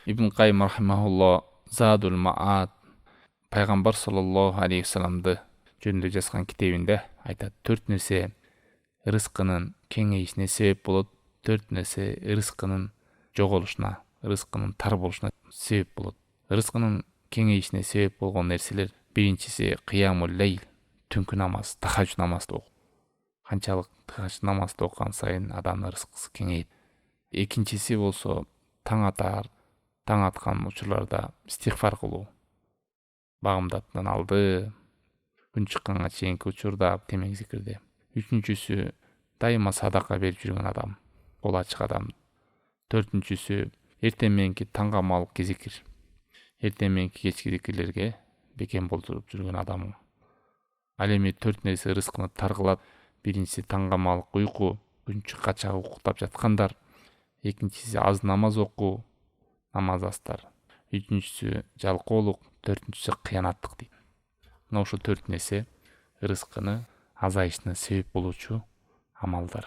Ибн Кайым рахимахулло Задул Маат пайгамбар саллаллаху алейхи вассаламды жөнүндө жазган китебинде айтат: 4 нерсе рызкынын кеңейишине себеп болот, 4 нерсе рызкынын жоголушуна, рызкынын тар болушуна себеп болот. Рызкынын кеңейишине себеп болгон нерселер: биринчиси кыямул лейл, түнкү намаз, тахажжуд намазды окуу. Канчалык тахажжуд намазды окуган сайын адамдын рызкысы кеңейет. Экинчиси болсо таң аткан учурларда истигфар кылуу. Багымдаттын алды, күн чыкканга чейинки учурда темең зикирде. Үчүнчүсү дайыма садака берип жүргөн адам, кол ачык адам. Төртүнчүсү эртең мененки таңга малык зикир. Эртең мененки кечки зикирлерге бекем болтуруп жүргөн адам. Ал эми 4 нерсе рызкыны тар кылат. Биринчиси таңга малык уйку, күн чыккача уктап жаткандар. Экинчиси аз намаз окуу, намазастар. Үчүнчүсү жалкоолук, төртүнчүсү кыянаттык дейт. Мына ушул 4 нерсе рызкыны азайышына себеп болуучу амалдар.